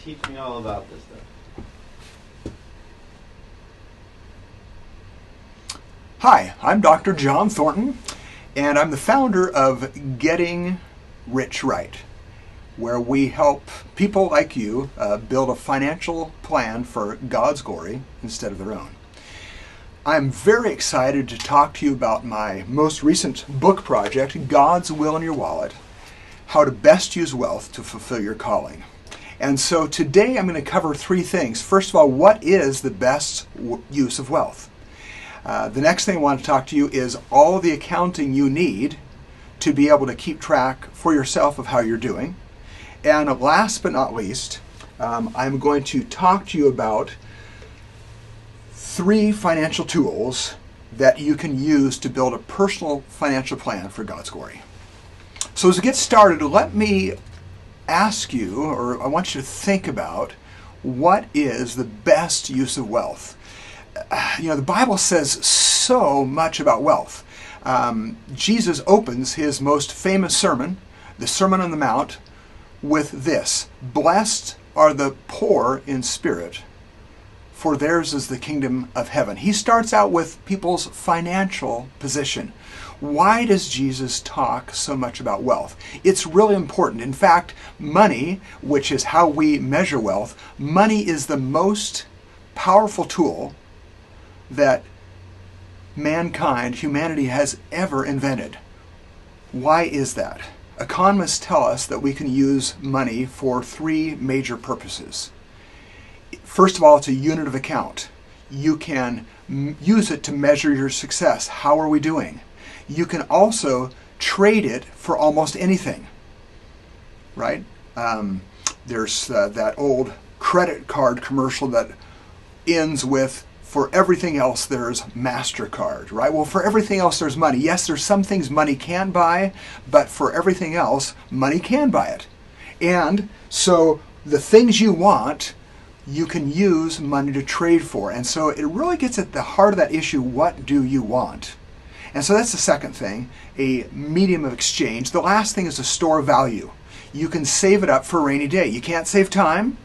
teach me all about this stuff. Hi, I'm Dr. John Thornton, and I'm the founder of Getting Rich Right, where we help people like you build a financial plan for God's glory instead of their own. I'm very excited to talk to you about my most recent book project, God's Will in Your Wallet, How to Best Use Wealth to Fulfill Your Calling. And so today I'm going to cover three things. First of all, what is the best use of wealth? The next thing I want to talk to you is all of the accounting you need to be able to keep track for yourself of how you're doing. And last but not least, I'm going to talk to you about three financial tools that you can use to build a personal financial plan for God's glory. So as we get started, let me ask you, or I want you to think about, what is the best use of wealth? The Bible says so much about wealth. Jesus opens his most famous sermon, the Sermon on the Mount, with this: "Blessed are the poor in spirit, for theirs is the kingdom of heaven." He starts out with people's financial position. Why does Jesus talk so much about wealth? It's really important. In fact, money, which is how we measure wealth, money is the most powerful tool that humanity has ever invented. Why is that? Economists tell us that we can use money for three major purposes. First of all, it's a unit of account. You can use it to measure your success. How are we doing? You can also trade it for almost anything, right? There's that old credit card commercial that ends with, "For everything else, there's MasterCard," right? Well, for everything else, there's money. Yes, there's some things money can buy, but for everything else, money can buy it. And so the things you want, you can use money to trade for. And so it really gets at the heart of that issue: what do you want? And so that's the second thing, a medium of exchange. The last thing is a store of value. You can save it up for a rainy day. You can't save time.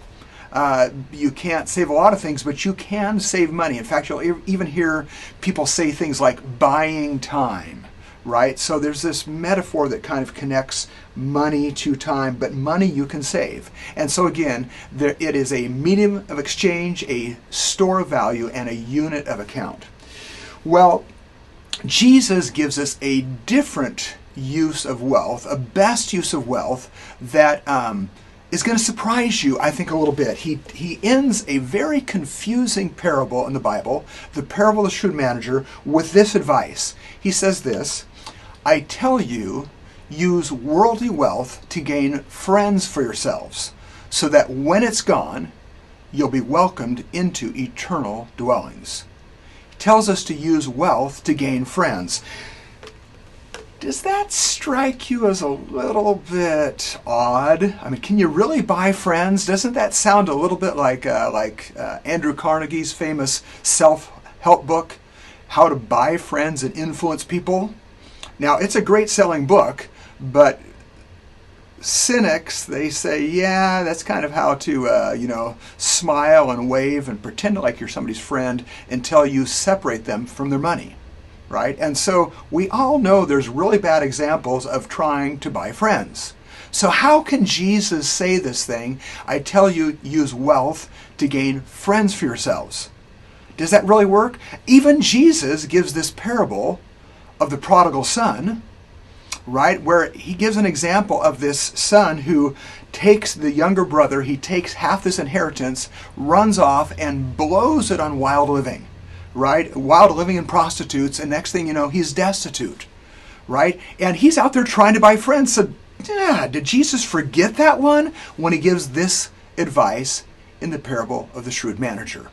You can't save a lot of things, but you can save money. In fact, you'll even hear people say things like buying time, right? So there's this metaphor that kind of connects money to time, but money you can save. And so again, it is a medium of exchange, a store of value, and a unit of account. Well, Jesus gives us a different use of wealth, a best use of wealth that is going to surprise you, I think, a little bit. He ends a very confusing parable in the Bible, the parable of the shrewd manager, with this advice. He says this: "I tell you, use worldly wealth to gain friends for yourselves, so that when it's gone, you'll be welcomed into eternal dwellings." He tells us to use wealth to gain friends. Does that strike you as a little bit odd? I mean, can you really buy friends? Doesn't that sound a little bit like Andrew Carnegie's famous self-help book, How to Buy Friends and Influence People? Now, it's a great selling book, but cynics, they say, yeah, that's kind of how to, smile and wave and pretend like you're somebody's friend until you separate them from their money. Right? And so we all know there's really bad examples of trying to buy friends. So how can Jesus say this thing: "I tell you, use wealth to gain friends for yourselves"? Does that really work? Even Jesus gives this parable of the prodigal son, right? Where he gives an example of this son who takes the younger brother, he takes half this inheritance, runs off and blows it on wild living. Right? Wild living and prostitutes, and next thing you know, he's destitute, right? And he's out there trying to buy friends. So, did Jesus forget that one when he gives this advice in the parable of the shrewd manager?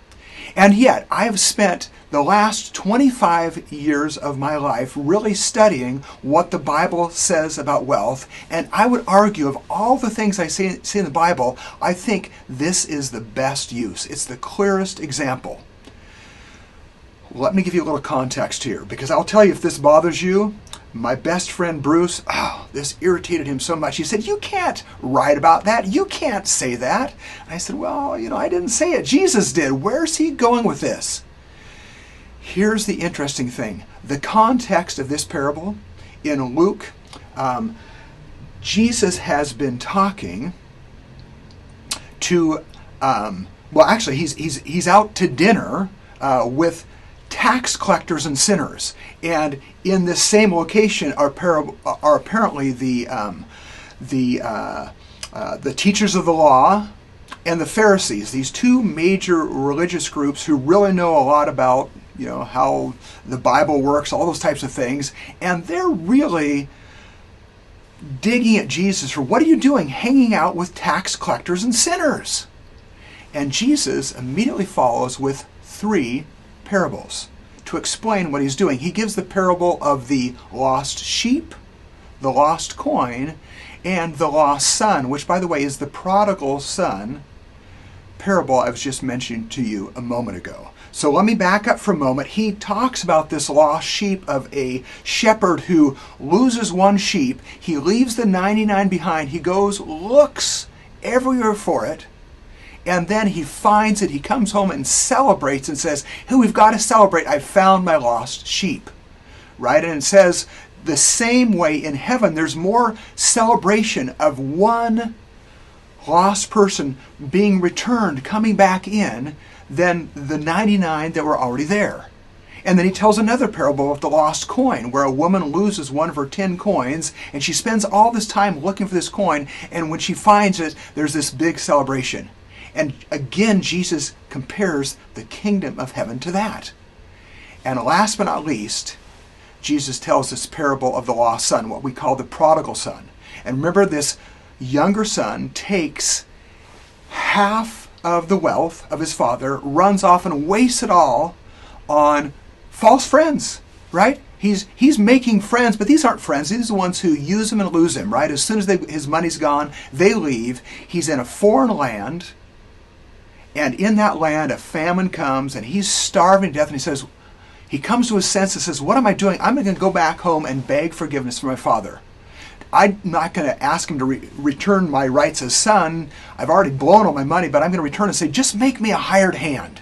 And yet, I have spent the last 25 years of my life really studying what the Bible says about wealth, and I would argue of all the things I see in the Bible, I think this is the best use. It's the clearest example. Let me give you a little context here, because I'll tell you, if this bothers you, my best friend Bruce, this irritated him so much. He said, you can't write about that. You can't say that. And I said, well, I didn't say it. Jesus did. Where's he going with this? Here's the interesting thing. The context of this parable in Luke, Jesus has been talking to, actually, he's out to dinner with tax collectors and sinners, and in this same location are apparently the teachers of the law and the Pharisees. These two major religious groups who really know a lot about how the Bible works, all those types of things, and they're really digging at Jesus for, what are you doing hanging out with tax collectors and sinners? And Jesus immediately follows with 3 parables to explain what he's doing. He gives the parable of the lost sheep, the lost coin, and the lost son, which, by the way, is the prodigal son parable I was just mentioning to you a moment ago. So let me back up for a moment. He talks about this lost sheep of a shepherd who loses one sheep. He leaves the 99 behind. He goes, looks everywhere for it, and then he finds it. He comes home and celebrates and says, hey, we've got to celebrate. I found my lost sheep. Right? And it says the same way in heaven, there's more celebration of one lost person being returned, coming back in, than the 99 that were already there. And then he tells another parable of the lost coin, where a woman loses one of her 10 coins, and she spends all this time looking for this coin, and when she finds it, there's this big celebration. And again, Jesus compares the kingdom of heaven to that. And last but not least, Jesus tells this parable of the lost son, what we call the prodigal son. And remember, this younger son takes half of the wealth of his father, runs off and wastes it all on false friends, right? He's making friends, but these aren't friends. These are the ones who use him and lose him, right? As soon as his money's gone, they leave. He's in a foreign land, and in that land a famine comes, and he's starving to death, and he comes to his senses and says, what am I doing? I'm going to go back home and beg forgiveness from my father. I'm not going to ask him to return my rights as son. I've already blown all my money, but I'm going to return and say, just make me a hired hand.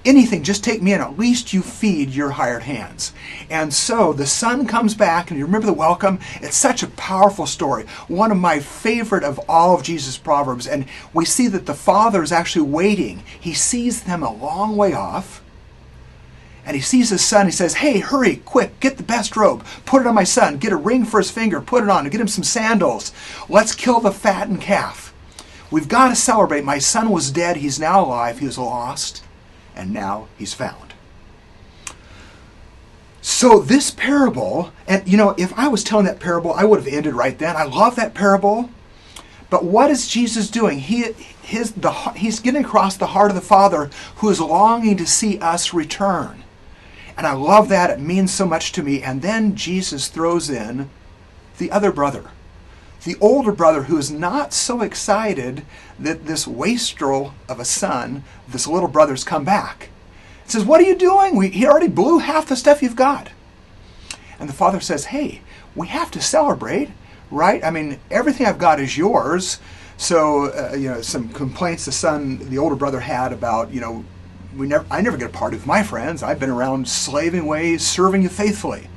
Anything, just take me in. At least you feed your hired hands. And so the son comes back, and you remember the welcome? It's such a powerful story. One of my favorite of all of Jesus' Proverbs. And we see that the father is actually waiting. He sees them a long way off. And he sees his son. He says, hey, hurry, quick, get the best robe. Put it on my son. Get a ring for his finger. Put it on. Get him some sandals. Let's kill the fattened calf. We've got to celebrate. My son was dead. He's now alive. He was lost. And now he's found. So this parable, and if I was telling that parable, I would have ended right then. I love that parable. But what is Jesus doing? He's getting across the heart of the Father, who is longing to see us return. And I love that. It means so much to me. And then Jesus throws in the other brother, the older brother, who is not so excited that this wastrel of a son, this little brother's come back. He says, what are you doing? He already blew half the stuff you've got. And the father says, hey, we have to celebrate, right? I mean, everything I've got is yours. So, some complaints the older brother had about, I never get a party with my friends. I've been around slaving away, serving you faithfully.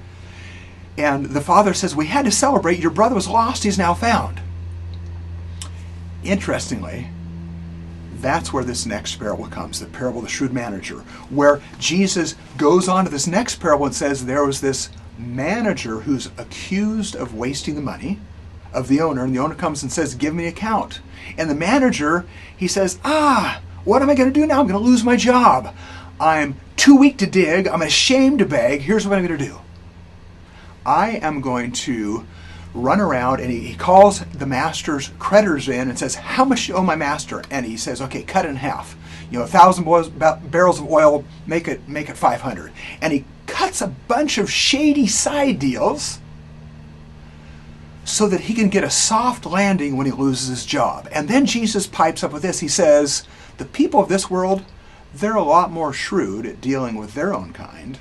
And the father says, we had to celebrate. Your brother was lost. He's now found. Interestingly, that's where this next parable comes, the parable of the shrewd manager, where Jesus goes on to this next parable and says there was this manager who's accused of wasting the money of the owner, and the owner comes and says, give me an account. And the manager, he says, what am I going to do now? I'm going to lose my job. I'm too weak to dig. I'm ashamed to beg. Here's what I'm going to do. I am going to run around, and he calls the master's creditors in and says, how much do you owe my master? And he says, okay, cut it in half. 1,000 barrels of oil, make it 500. And he cuts a bunch of shady side deals so that he can get a soft landing when he loses his job. And then Jesus pipes up with this. He says, the people of this world, they're a lot more shrewd at dealing with their own kind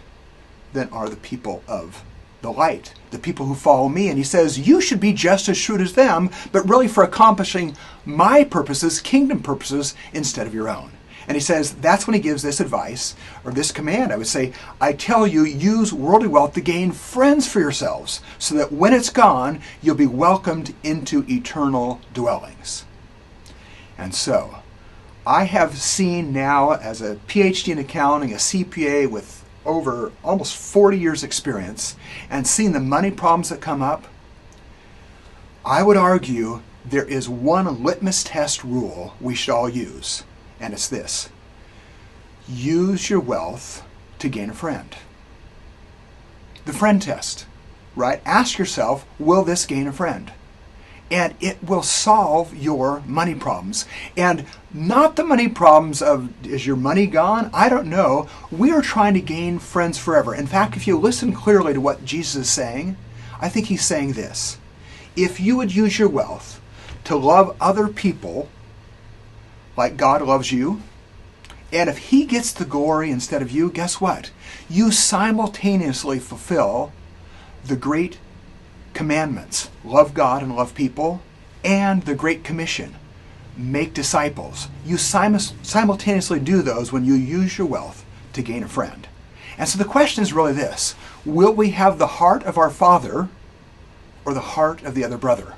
than are the people of the the light, the people who follow me. And he says, you should be just as shrewd as them, but really for accomplishing my purposes, kingdom purposes, instead of your own. And he says, that's when he gives this advice, or this command, I would say, I tell you, use worldly wealth to gain friends for yourselves, so that when it's gone, you'll be welcomed into eternal dwellings. And so, I have seen now, as a PhD in accounting, a CPA with over almost 40 years experience, and seen the money problems that come up, I would argue there is one litmus test rule we should all use. And it's this: use your wealth to gain a friend. The friend test, right? Ask yourself, will this gain a friend? And it will solve your money problems. And not the money problems of, is your money gone? I don't know. We are trying to gain friends forever. In fact, if you listen clearly to what Jesus is saying, I think he's saying this: if you would use your wealth to love other people like God loves you, and if he gets the glory instead of you, guess what? You simultaneously fulfill the great commandments: love God and love people, and the Great Commission: make disciples. You simultaneously do those when you use your wealth to gain a friend. And so the question is really this: will we have the heart of our Father or the heart of the other brother?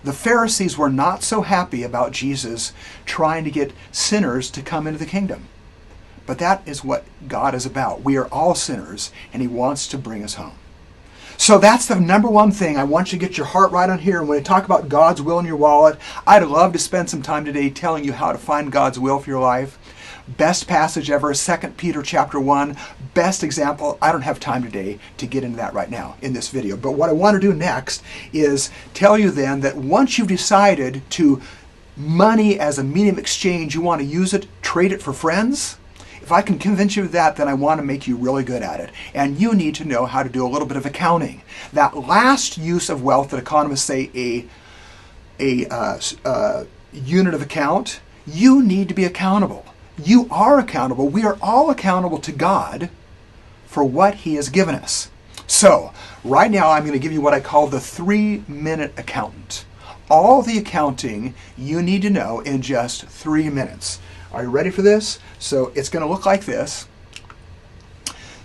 The Pharisees were not so happy about Jesus trying to get sinners to come into the kingdom. But that is what God is about. We are all sinners, and he wants to bring us home. So that's the number one thing. I want you to get your heart right on here. And when we talk about God's will in your wallet, I'd love to spend some time today telling you how to find God's will for your life. Best passage ever, 2 Peter chapter 1. Best example. I don't have time today to get into that right now in this video. But what I want to do next is tell you then that once you've decided to money as a medium of exchange, you want to use it, trade it for friends. If I can convince you of that, then I want to make you really good at it. And you need to know how to do a little bit of accounting. That last use of wealth that economists say a unit of account, you need to be accountable. You are accountable. We are all accountable to God for what he has given us. So, right now I'm going to give you what I call the 3-minute accountant. All the accounting you need to know in just 3 minutes. Are you ready for this? So it's going to look like this.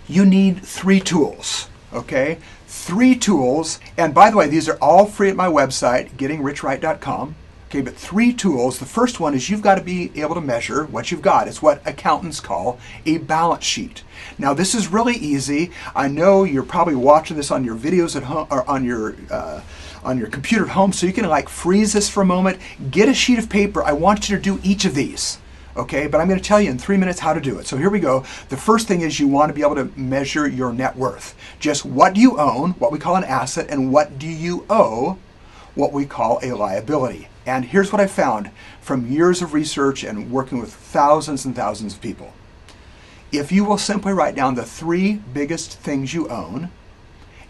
You need 3 tools, okay? 3 tools, and by the way, these are all free at my website, gettingrichright.com. Okay, but 3 tools. The first one is you've got to be able to measure what you've got. It's what accountants call a balance sheet. Now, this is really easy. I know you're probably watching this on your videos at home or on your computer at home, so you can like freeze this for a moment. Get a sheet of paper. I want you to do each of these. Okay, but I'm going to tell you in 3 minutes how to do it. So here we go. The first thing is you want to be able to measure your net worth. Just what do you own, what we call an asset, and what do you owe, what we call a liability. And here's what I found from years of research and working with thousands and thousands of people. If you will simply write down the 3 biggest things you own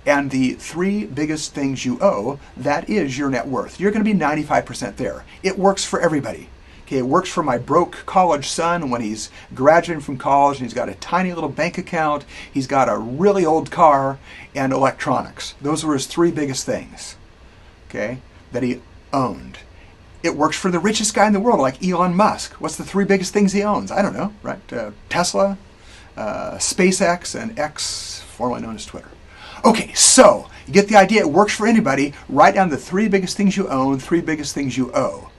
and the 3 biggest things you owe, that is your net worth. You're going to be 95% there. It works for everybody. Okay, it works for my broke college son when he's graduating from college and he's got a tiny little bank account, he's got a really old car, and electronics. Those were his 3 biggest things, okay, that he owned. It works for the richest guy in the world, like Elon Musk. What's the 3 biggest things he owns? I don't know, right? Tesla, SpaceX, and X, formerly known as Twitter. Okay, so you get the idea. It works for anybody. Write down the 3 biggest things you own, 3 biggest things you owe.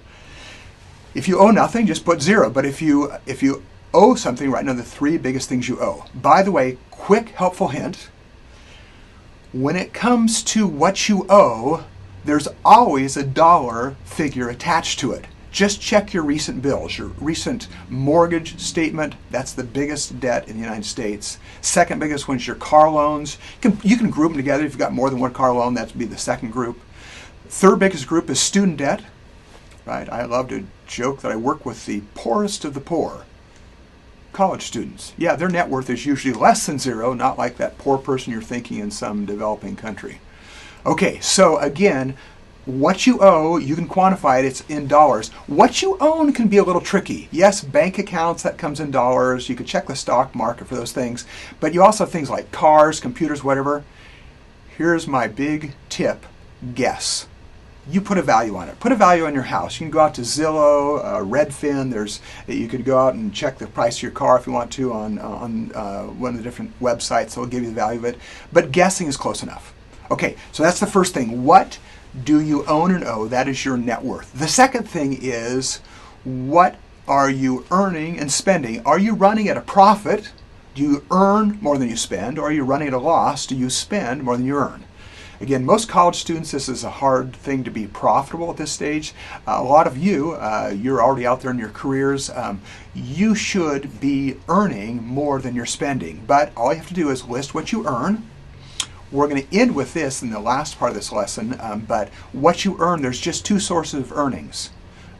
If you owe nothing, just put 0. But if you owe something, write down the 3 biggest things you owe. By the way, quick helpful hint. When it comes to what you owe, there's always a dollar figure attached to it. Just check your recent bills, your recent mortgage statement. That's the biggest debt in the United States. Second biggest one's your car loans. You can group them together. If you've got more than one car loan, that would be the second group. Third biggest group is student debt. Right? I love to joke that I work with the poorest of the poor, college students. Yeah, their net worth is usually less than 0, not like that poor person you're thinking in some developing country. Okay, so again, what you owe, you can quantify it, it's in dollars. What you own can be a little tricky. Yes, bank accounts, that comes in dollars. You could check the stock market for those things. But you also have things like cars, computers, whatever. here's my big tip: guess. You put a value on it. Put a value on your house. You can go out to Zillow, Redfin. You could go out and check the price of your car if you want to on one of the different websites that will give you the value of it. But guessing is close enough. Okay, so that's the first thing. What do you own and owe? That is your net worth. The second thing is, what are you earning and spending? Are you running at a profit? Do you earn more than you spend? Or are you running at a loss? Do you spend more than you earn? Again, most college students, this is a hard thing to be profitable at this stage. A lot of you, you're already out there in your careers. You should be earning more than you're spending. But all you have to do is list what you earn. We're going to end with this in the last part of this lesson. But what you earn, there's just two sources of earnings.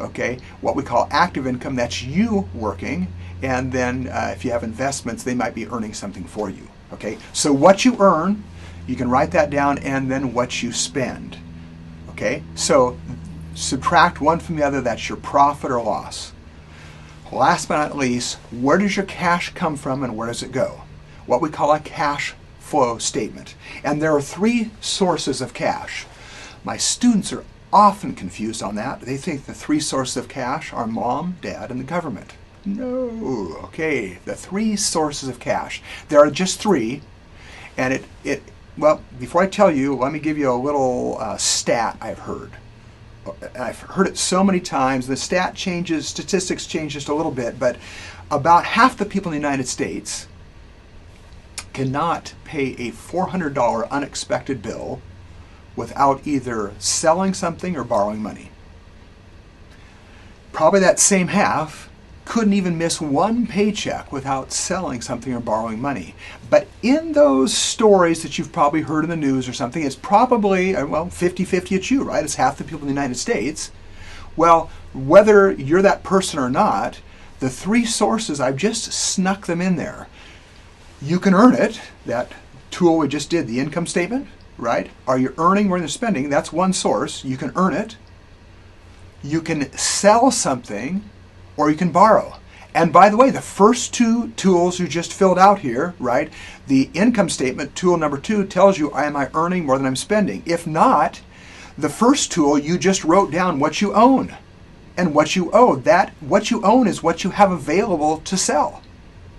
Okay, what we call active income, that's you working. And then if you have investments, they might be earning something for you. Okay, so what you earn, you can write that down, and then what you spend. Okay, so subtract one from the other, that's your profit or loss. Last but not least, where does your cash come from and where does it go? What we call a cash flow statement. And there are three sources of cash. My students are often confused on that. They think the three sources of cash are mom, dad, and the government. No, okay, the three sources of cash. There are just three, and well, before I tell you, let me give you a little stat I've heard. I've heard it so many times. The statistics change just a little bit, but about half the people in the United States cannot pay a $400 unexpected bill without either selling something or borrowing money. Probably that same half couldn't even miss one paycheck without selling something or borrowing money. But in those stories that you've probably heard in the news or something, it's probably, well, 50-50 it's you, right? It's half the people in the United States. Well, whether you're that person or not, the three sources, I've just snuck them in there. You can earn it, that tool we just did, the income statement, right? Are you earning more than spending? That's one source. You can earn it. You can sell something, or you can borrow. And by the way, the first two tools you just filled out here, right? The income statement, tool number 2, tells you, am I earning more than I'm spending? If not, the first tool, you just wrote down what you own and what you owe. That what you own is what you have available to sell,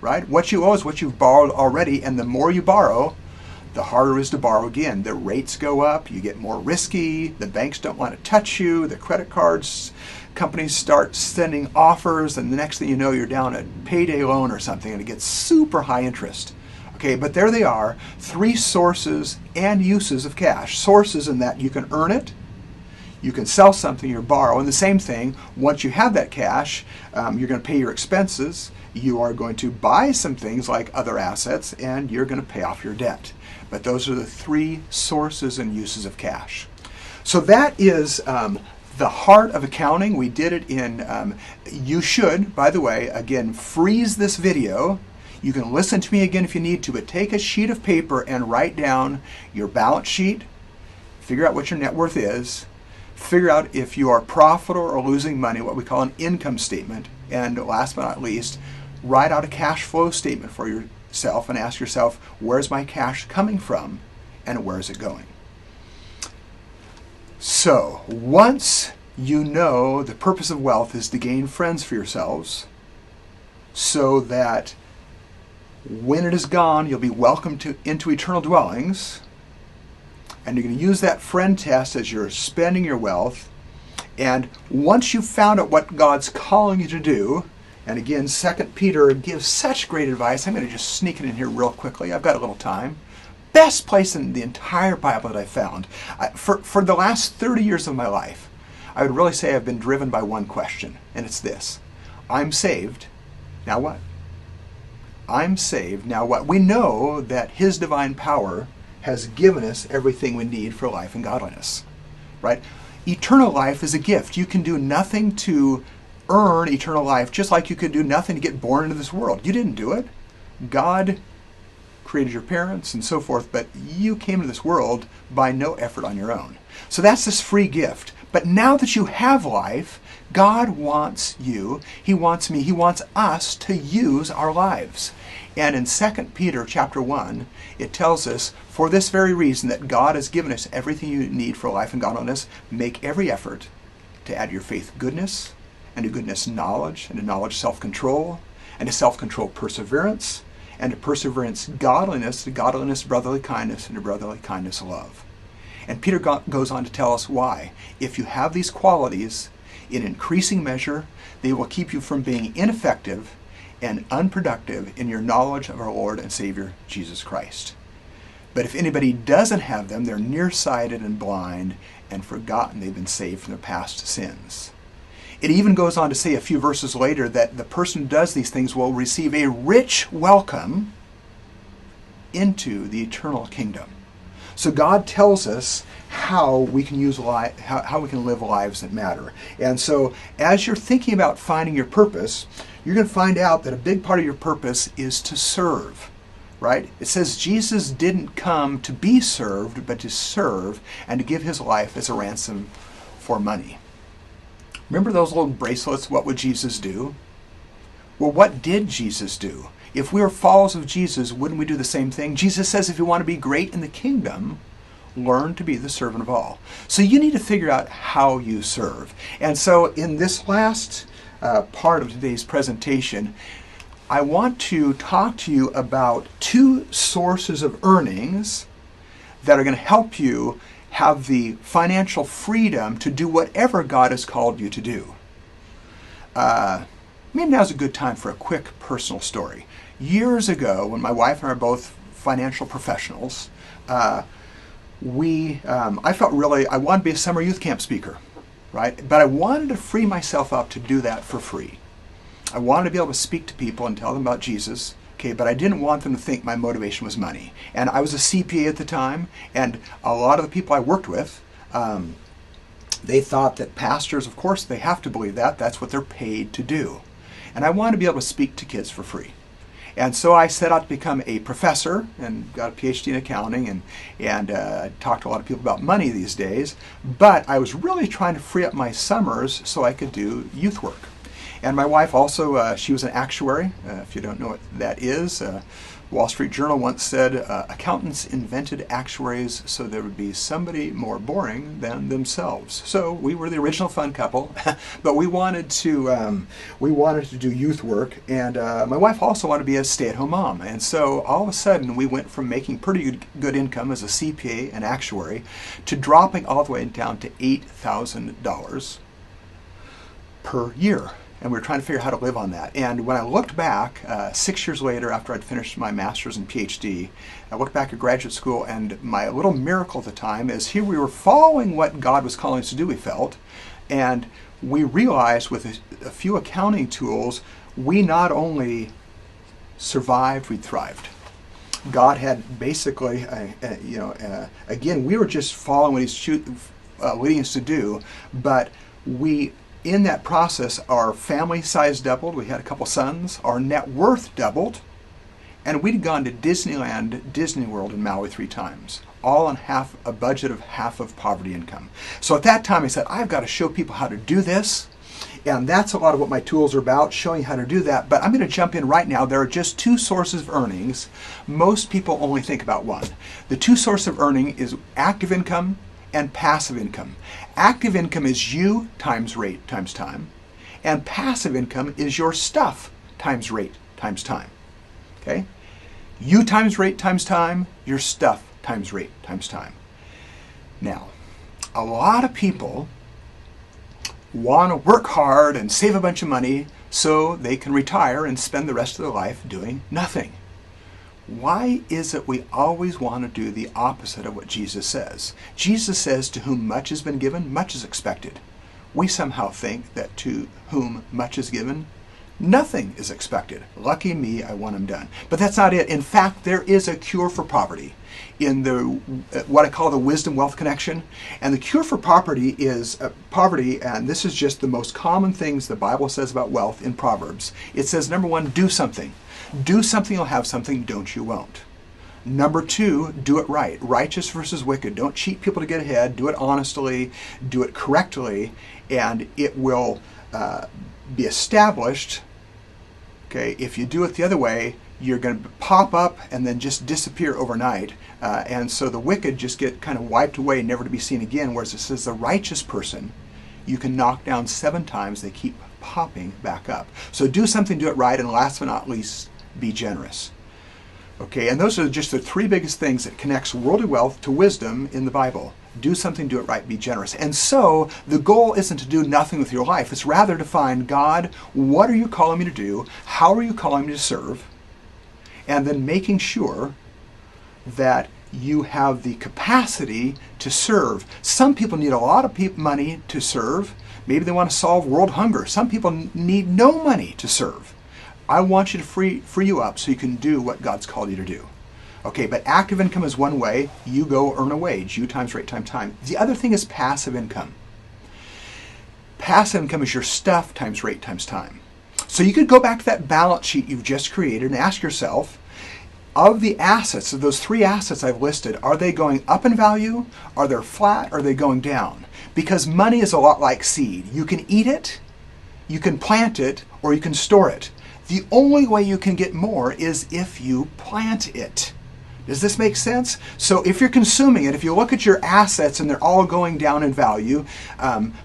right? What you owe is what you've borrowed already, and the more you borrow, the harder it is to borrow again. The rates go up, you get more risky, the banks don't want to touch you, the credit cards companies start sending offers, and the next thing you know, you're down a payday loan or something, and it gets super high interest. Okay, but there they are, three sources and uses of cash. Sources in that you can earn it, you can sell something or borrow, and the same thing, once you have that cash, you're going to pay your expenses, you are going to buy some things like other assets, and you're going to pay off your debt. But those are the three sources and uses of cash. So that is the heart of accounting. We did it in, you should, by the way, again, freeze this video. You can listen to me again if you need to, but take a sheet of paper and write down your balance sheet, figure out what your net worth is, figure out if you are profitable or losing money, what we call an income statement, and last but not least, write out a cash flow statement for yourself and ask yourself, where's my cash coming from and where is it going? So, once you know the purpose of wealth is to gain friends for yourselves, so that when it is gone, you'll be welcomed into eternal dwellings, and you're going to use that friend test as you're spending your wealth, and once you've found out what God's calling you to do, and again, 2 Peter gives such great advice. I'm going to just sneak it in here real quickly. I've got a little time. Best place in the entire Bible that I found. For the last 30 years of my life, I would really say I've been driven by one question, and it's this. I'm saved, now what? I'm saved, now what? We know that His divine power has given us everything we need for life and godliness, right? Eternal life is a gift. You can do nothing to earn eternal life, just like you could do nothing to get born into this world. You didn't do it. God created your parents and so forth, but you came to this world by no effort on your own. So that's this free gift. But now that you have life, God wants you, He wants me, He wants us to use our lives. And in 2 Peter chapter 1, it tells us, for this very reason that God has given us everything you need for life and godliness, make every effort to add your faith goodness, and to goodness knowledge, and to knowledge self-control, and to self-control perseverance, and to perseverance godliness, to godliness brotherly kindness, and to brotherly kindness love. And Peter goes on to tell us why. If you have these qualities, in increasing measure, they will keep you from being ineffective and unproductive in your knowledge of our Lord and Savior, Jesus Christ. But if anybody doesn't have them, they're nearsighted and blind and forgotten they've been saved from their past sins. It even goes on to say a few verses later that the person who does these things will receive a rich welcome into the eternal kingdom. So God tells us how we can how we can live lives that matter. And so as you're thinking about finding your purpose, you're going to find out that a big part of your purpose is to serve, right? It says Jesus didn't come to be served, but to serve and to give his life as a ransom for money. Remember those little bracelets, what would Jesus do? Well, what did Jesus do? If we are followers of Jesus, wouldn't we do the same thing? Jesus says if you want to be great in the kingdom, learn to be the servant of all. So you need to figure out how you serve. And so in this last part of today's presentation, I want to talk to you about two sources of earnings that are going to help you have the financial freedom to do whatever God has called you to do. Maybe now's a good time for a quick personal story. Years ago, when my wife and I are both financial professionals, I felt I wanted to be a summer youth camp speaker, right? But I wanted to free myself up to do that for free. I wanted to be able to speak to people and tell them about Jesus, okay, but I didn't want them to think my motivation was money. And I was a CPA at the time, and a lot of the people I worked with, they thought that pastors, of course, they have to believe that. That's what they're paid to do. And I wanted to be able to speak to kids for free. And so I set out to become a professor and got a PhD in accounting and talked to a lot of people about money these days. But I was really trying to free up my summers so I could do youth work. And my wife also, she was an actuary. If you don't know what that is, Wall Street Journal once said, accountants invented actuaries so there would be somebody more boring than themselves. So we were the original fun couple, but we wanted to do youth work, and my wife also wanted to be a stay-at-home mom. And so all of a sudden we went from making pretty good income as a CPA and actuary to dropping all the way down to $8,000 per year. And we were trying to figure out how to live on that. And when I looked back, 6 years later after I'd finished my master's and PhD, I looked back at graduate school, and my little miracle at the time is here we were following what God was calling us to do, we felt, and we realized with a few accounting tools, we not only survived, we thrived. God had basically, again, we were just following what He's leading us to do, but in that process, our family size doubled. We had a couple sons. Our net worth doubled. And we'd gone to Disneyland, Disney World in Maui 3 times, all on a budget of half of poverty income. So at that time, I said, I've got to show people how to do this. And that's a lot of what my tools are about, showing how to do that. But I'm going to jump in right now. There are just 2 sources of earnings. Most people only think about one. The 2 sources of earning is active income and passive income. Active income is you times rate times time, and passive income is your stuff times rate times time. Okay? You times rate times time, your stuff times rate times time. Now, a lot of people want to work hard and save a bunch of money so they can retire and spend the rest of their life doing nothing. Why is it we always want to do the opposite of what Jesus says? Jesus says, to whom much has been given, much is expected. We somehow think that to whom much is given, nothing is expected. Lucky me, I want them done. But that's not it. In fact, there is a cure for poverty in the what I call the wisdom-wealth connection. And the cure for poverty is poverty, and this is just the most common things the Bible says about wealth in Proverbs. It says, number 1, do something. Do something, you'll have something. Don't you won't. Number 2, do it right. Righteous versus wicked. Don't cheat people to get ahead. Do it honestly. Do it correctly. And it will be established. Okay, if you do it the other way, you're going to pop up and then just disappear overnight. And so the wicked just get kind of wiped away, never to be seen again. Whereas it says the righteous person, you can knock down 7 times, they keep popping back up. So do something, do it right, and last but not least, be generous. Okay, and those are just the 3 biggest things that connects worldly wealth to wisdom in the Bible. Do something, do it right, be generous. And so the goal isn't to do nothing with your life. It's rather to find, God, what are you calling me to do? How are you calling me to serve? And then making sure that you have the capacity to serve. Some people need a lot of money to serve. Maybe they want to solve world hunger. Some people need no money to serve. I want you to free you up so you can do what God's called you to do. Okay, but active income is one way. You go earn a wage. You times rate times time. The other thing is passive income. Passive income is your stuff times rate times time. So you could go back to that balance sheet you've just created and ask yourself, of the assets, of those 3 assets I've listed, are they going up in value? Are they flat? Are they going down? Because money is a lot like seed. You can eat it, you can plant it, or you can store it. The only way you can get more is if you plant it. Does this make sense? So if you're consuming it, if you look at your assets and they're all going down in value,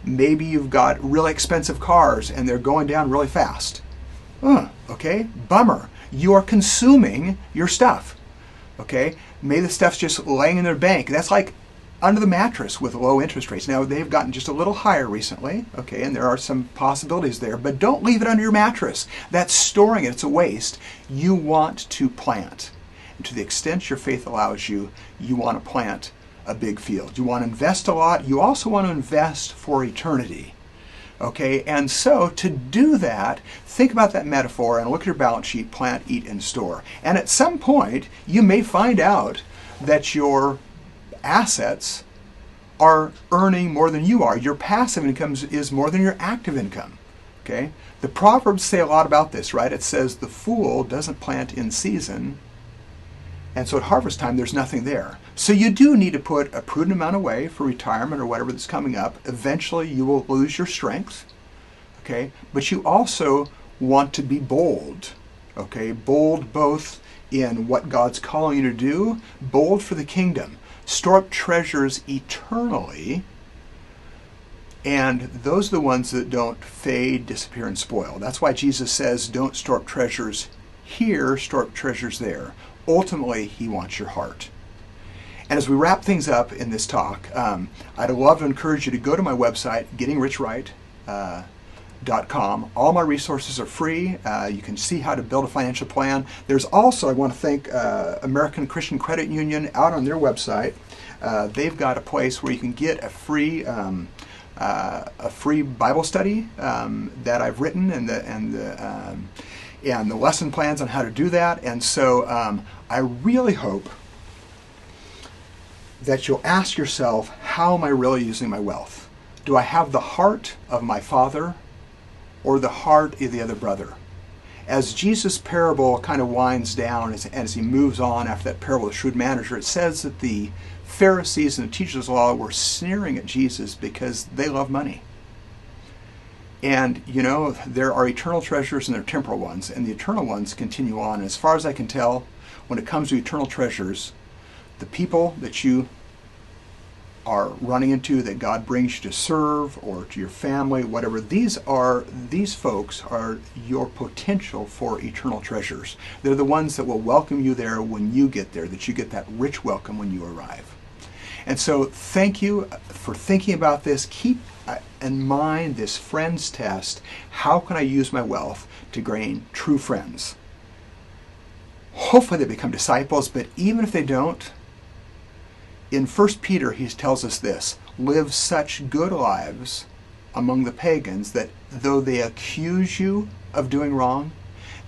maybe you've got really expensive cars and they're going down really fast. Okay, bummer. You are consuming your stuff. Okay, maybe the stuff's just laying in their bank. That's like under the mattress with low interest rates. Now they've gotten just a little higher recently, okay, and there are some possibilities there, but don't leave it under your mattress. That's storing it, it's a waste. You want to plant. And to the extent your faith allows you, you want to plant a big field. You want to invest a lot. You also want to invest for eternity. Okay, and so to do that, think about that metaphor and look at your balance sheet, plant, eat, and store. And at some point, you may find out that your assets are earning more than you are. Your passive income is more than your active income. Okay, the Proverbs say a lot about this, right? It says the fool doesn't plant in season, and so at harvest time, there's nothing there. So you do need to put a prudent amount away for retirement or whatever that's coming up. Eventually, you will lose your strength, okay? But you also want to be bold, okay? Bold both in what God's calling you to do, bold for the kingdom. Store up treasures eternally, and those are the ones that don't fade, disappear, and spoil. That's why Jesus says, don't store up treasures here, store up treasures there. Ultimately, he wants your heart. And as we wrap things up in this talk, I'd love to encourage you to go to my website, gettingrichright.com. All my resources are free. You can see how to build a financial plan. There's also, I want to thank American Christian Credit Union out on their website. They've got a place where you can get a free Bible study that I've written and the lesson plans on how to do that. And so I really hope that you'll ask yourself, how am I really using my wealth? Do I have the heart of my father or the heart of the other brother? As Jesus' parable kind of winds down, as he moves on after that parable of the shrewd manager, it says that the Pharisees and the teachers of law were sneering at Jesus because they love money. And, you know, there are eternal treasures and there are temporal ones, and the eternal ones continue on. And as far as I can tell, when it comes to eternal treasures, the people that you are running into, that God brings you to serve, or to your family, whatever, these folks are your potential for eternal treasures. They're the ones that will welcome you there when you get there, that you get that rich welcome when you arrive. And so thank you for thinking about this. Keep in mind this friends test. How can I use my wealth to gain true friends? Hopefully they become disciples, but even if they don't, in 1 Peter he tells us this: live such good lives among the pagans that though they accuse you of doing wrong,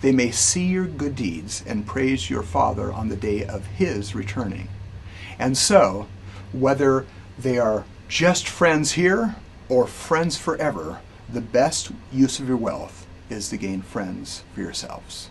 they may see your good deeds and praise your Father on the day of his returning. And so, whether they are just friends here or friends forever, the best use of your wealth is to gain friends for yourselves.